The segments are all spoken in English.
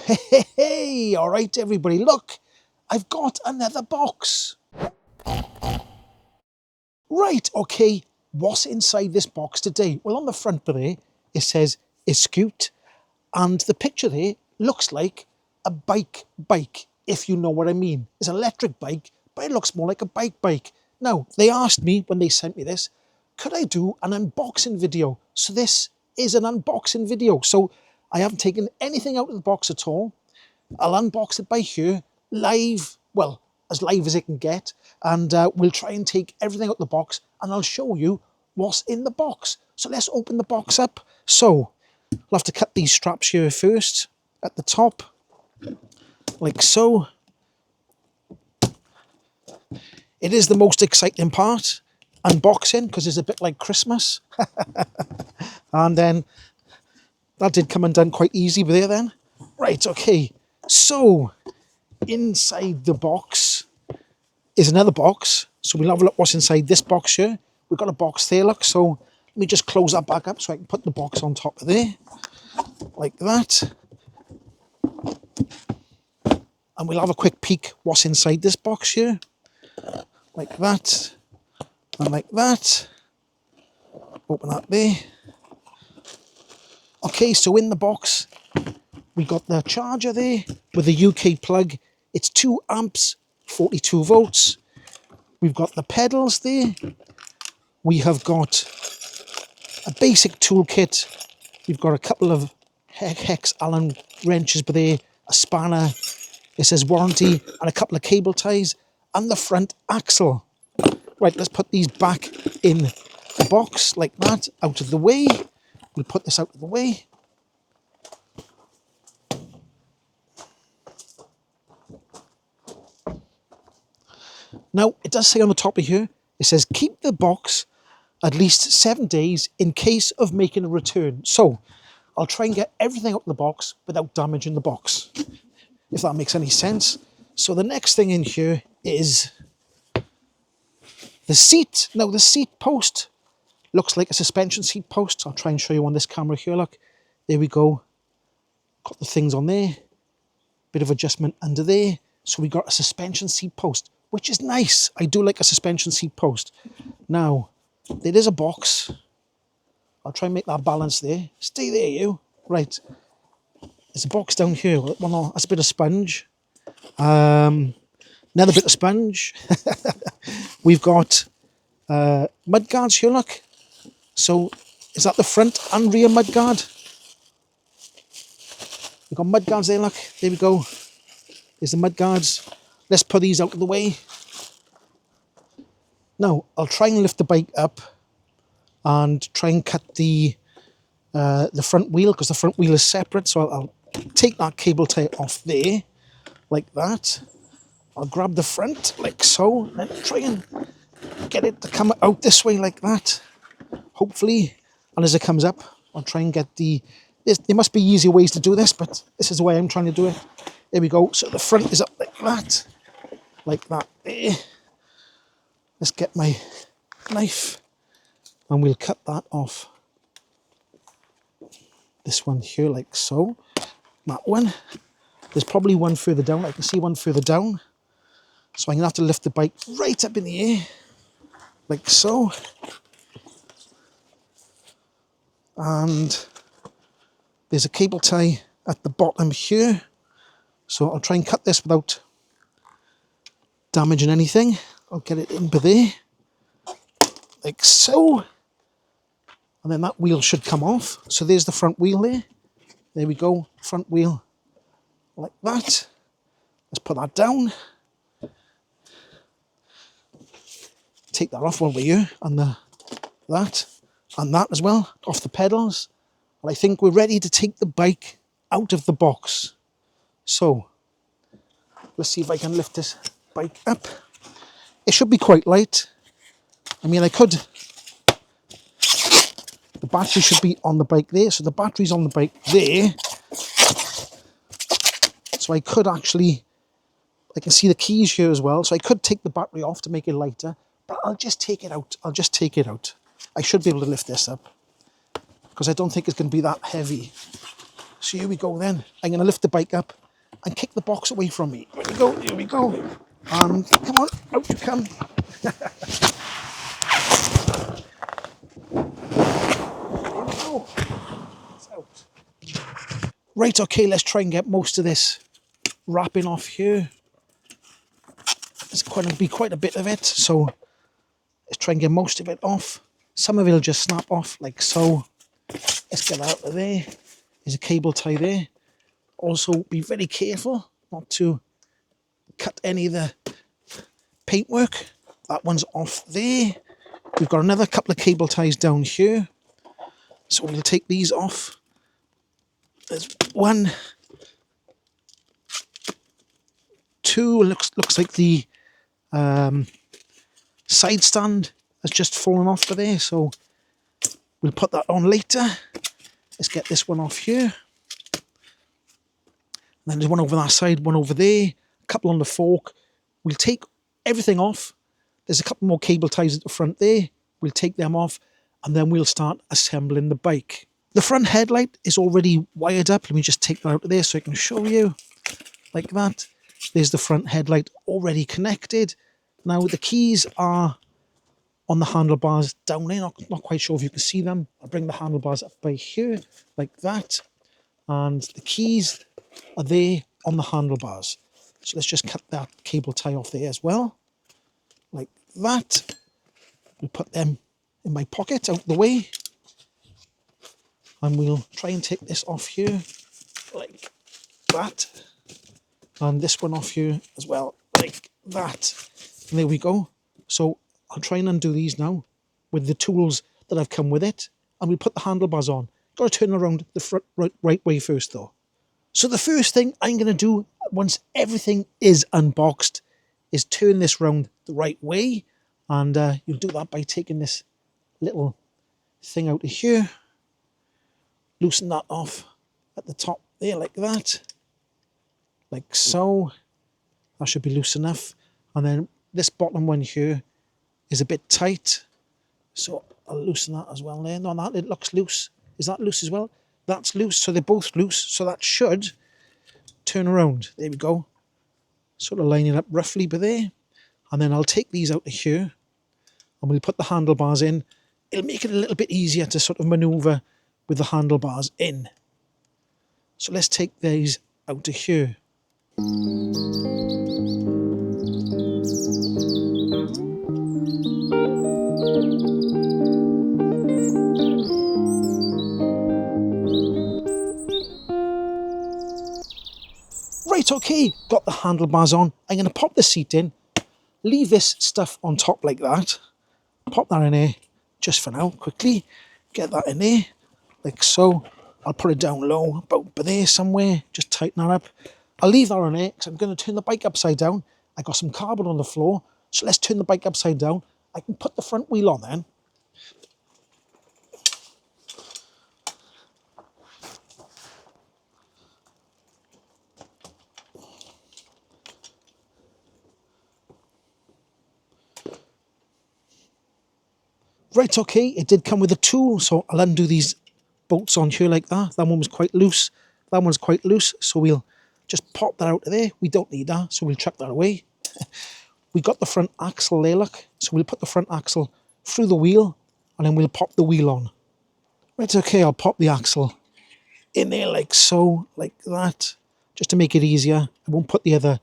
Hey, all right, everybody, look, I've got another box. Right, okay, what's inside this box today? Well, on the front there, it says eSKUTE, and the picture there looks like a bike, if you know what I mean. It's an electric bike, but it looks more like a bike. Now, they asked me when they sent me this, could I do an unboxing video? So this is an unboxing video. So I haven't taken anything out of the box at all. I'll unbox it by here, live, well, as live as it can get. And we'll try and take everything out of the box and I'll show you what's in the box. So let's open the box up. So I'll have to cut these straps here first at the top, like so. It is the most exciting part, unboxing, because it's a bit like Christmas. And then that did come undone quite easy there then. Right, okay, so inside the box is another box. So we'll have a look what's inside this box here. We've got a box there, look, so let me just close that back up so I can put the box on top of there, like that. And we'll have a quick peek what's inside this box here, like that, and like that. Open that there. Okay, so in the box, we got the charger there with the UK plug. It's 2 amps, 42 volts. We've got the pedals there. We have got a basic toolkit. We've got a couple of hex Allen wrenches there, a spanner. It says warranty, and a couple of cable ties, and the front axle. Right, let's put these back in the box like that, out of the way. We'll put this out of the way. Now, it does say on the top of here, it says keep the box at least 7 days in case of making a return. So, I'll try and get everything out of the box without damaging the box, if that makes any sense. So the next thing in here is the seat. Now, the seat post looks like a suspension seat post. I'll try and show you on this camera here, look. There we go. Got the things on there. Bit of adjustment under there. So we got a suspension seat post, which is nice. I do like a suspension seat post. Now, there is a box. I'll try and make that balance there. Stay there, you. Right. There's a box down here. Well, that's a bit of sponge. Another bit of sponge. We've got mud guards here, look. So, is that the front and rear mud guard? We've got mud guards there, look. There we go. There's the mud guards. Let's put these out of the way. Now, I'll try and lift the bike up and try and cut the front wheel, because the front wheel is separate. So I'll take that cable tie off there, like that. I'll grab the front, like so, and then try and get it to come out this way, like that. Hopefully, and as it comes up, I'll try and get there must be easier ways to do this, but this is the way I'm trying to do it. There we go. So the front is up like that there. Let's get my knife and we'll cut that off. This one here, like so. That one. There's probably one further down. I can see one further down. So I'm going to have to lift the bike right up in the air, like so. And there's a cable tie at the bottom here. So I'll try and cut this without damaging anything. I'll get it into there, like so. And then that wheel should come off. So there's the front wheel there. There we go, front wheel, like that. Let's put that down. Take that off while we're here, and that as well, off the pedals. And I think we're ready to take the bike out of the box. So, let's see if I can lift this bike up. It should be quite light. I mean, the battery should be on the bike there. So the battery's on the bike there. So I could actually, I can see the keys here as well. So I could take the battery off to make it lighter, but I'll just take it out. I should be able to lift this up because I don't think it's going to be that heavy. So here we go then. I'm going to lift the bike up and kick the box away from me. Here we go, here we go. And come on, out you come. Here we go. It's out. Right, okay, let's try and get most of this wrapping off here. There's going to be quite a bit of it, so let's try and get most of it off. Some of it will just snap off like so. Let's get that out of there. There's a cable tie there. Also, be very careful not to cut any of the paintwork. That one's off there. We've got another couple of cable ties down here. So we'll take these off. There's one, two, looks like the side stand has just fallen off of there, so we'll put that on later. Let's get this one off here. And then there's one over that side, one over there, a couple on the fork. We'll take everything off. There's a couple more cable ties at the front there. We'll take them off and then we'll start assembling the bike. The front headlight is already wired up. Let me just take that out of there so I can show you. Like that. There's the front headlight already connected. Now the keys are on the handlebars down there. Not quite sure if you can see them. I'll bring the handlebars up by here, like that. And the keys are there on the handlebars. So let's just cut that cable tie off there as well. Like that. We'll put them in my pocket out the way. And we'll try and take this off here, like that. And this one off here as well, like that. And there we go. So I'll try and undo these now with the tools that have come with it. And we'll put the handlebars on. Got to turn around the front right way first though. So the first thing I'm going to do once everything is unboxed is turn this round the right way. And you'll do that by taking this little thing out of here. Loosen that off at the top there like that. Like so. That should be loose enough. And then this bottom one here is a bit tight. So I'll loosen that as well there. No, that it looks loose. Is that loose as well? That's loose. So they're both loose. So that should turn around. There we go. Sort of line it up roughly by there. And then I'll take these out of here. And we'll put the handlebars in. It'll make it a little bit easier to sort of maneuver with the handlebars in. So let's take these out of here. Right, okay, got the handlebars on. I'm going to pop the seat in, leave this stuff on top like that. Pop that in there just for now, quickly. Get that in there. Like so. I'll put it down low, about there somewhere. Just tighten that up. I'll leave that on there because I'm going to turn the bike upside down. I got some cardboard on the floor, so let's turn the bike upside down. I can put the front wheel on then. Right, okay, it did come with a tool, so I'll undo these bolts on here like that. That one was quite loose. That one's quite loose, so we'll just pop that out of there. We don't need that, so we'll chuck that away. We got the front axle there, look. So we'll put the front axle through the wheel, and then we'll pop the wheel on. Right, okay, I'll pop the axle in there like so, like that, just to make it easier. I won't put the other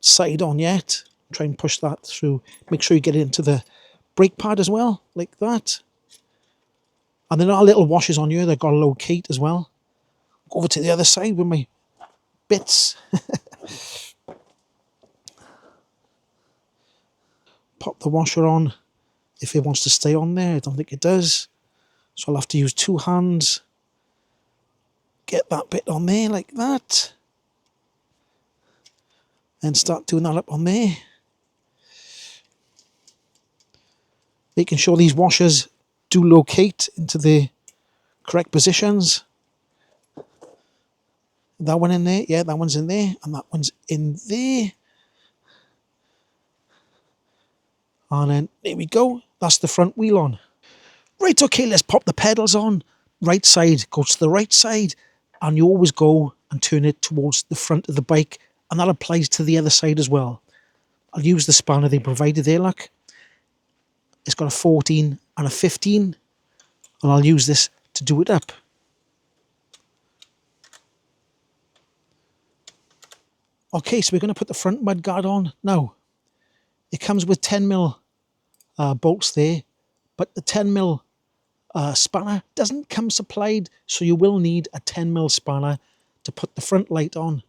side on yet. Try and push that through. Make sure you get it into the brake pad as well, like that. And then our little washers on here, they've got to locate as well. Go over to the other side with my bits. Pop the washer on if it wants to stay on there. I don't think it does. So I'll have to use two hands. Get that bit on there like that. And start doing that up on there. Making sure these washers do locate into the correct positions. That one in there, yeah, that one's in there, and that one's in there. And then there we go, that's the front wheel on. Right, okay, let's pop the pedals on. Right side goes to the right side, and you always go and turn it towards the front of the bike, and that applies to the other side as well. I'll use the spanner they provided there, look. It's got a 14 and a 15, and I'll use this to do it up. Okay, so we're going to put the front mudguard on. Now, it comes with 10mm bolts there, but the 10mm spanner doesn't come supplied, so you will need a 10mm spanner to put the front light on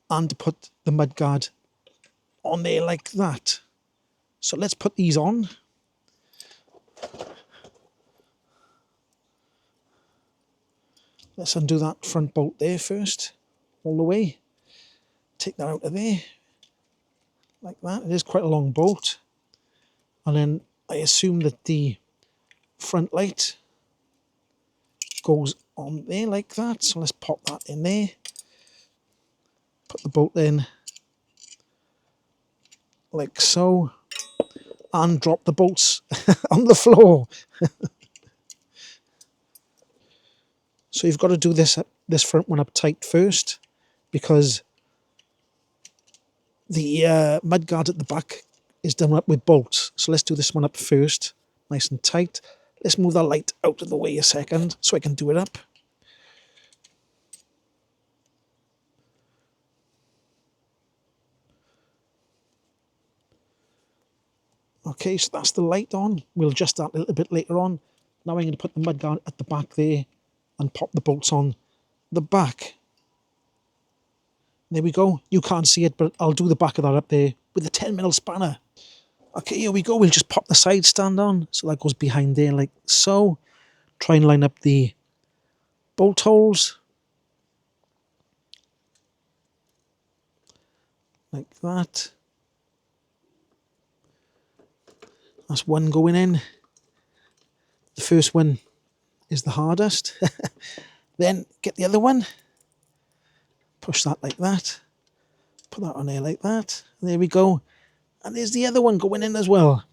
and to put the mudguard on there like that. So let's put these on. Let's undo that front bolt there first, all the way. Take that out of there, like that. It is quite a long bolt. And then I assume that the front light goes on there like that. So let's pop that in there. Put the bolt in like so. And drop the bolts on the floor. So you've got to do this front one up tight first, because the mudguard at the back is done up with bolts. So let's do this one up first, nice and tight. Let's move that light out of the way a second so I can do it up. Okay, so that's the light on. We'll adjust that a little bit later on. Now I'm going to put the mudguard at the back there and pop the bolts on the back. There we go. You can't see it, but I'll do the back of that up there with a 10mm spanner. Okay, here we go. We'll just pop the side stand on. So that goes behind there like so. Try and line up the bolt holes. Like that. That's one going in. The first one is the hardest. Then get the other one. Push that like that. Put that on there like that. There we go. And there's the other one going in as well.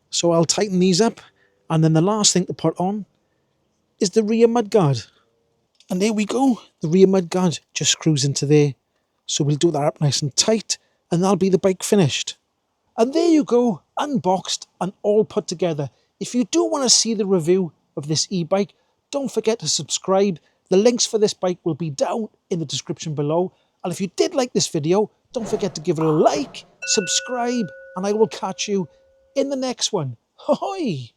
So I'll tighten these up. And then the last thing to put on is the rear mudguard. And there we go. The rear mudguard just screws into there. So we'll do that up nice and tight. And that'll be the bike finished. And there you go. Unboxed and all put together. If you do want to see the review of this e-bike, don't forget to subscribe. The links for this bike will be down in the description below. And if you did like this video, don't forget to give it a like, subscribe, and I will catch you in the next one. Ahoy!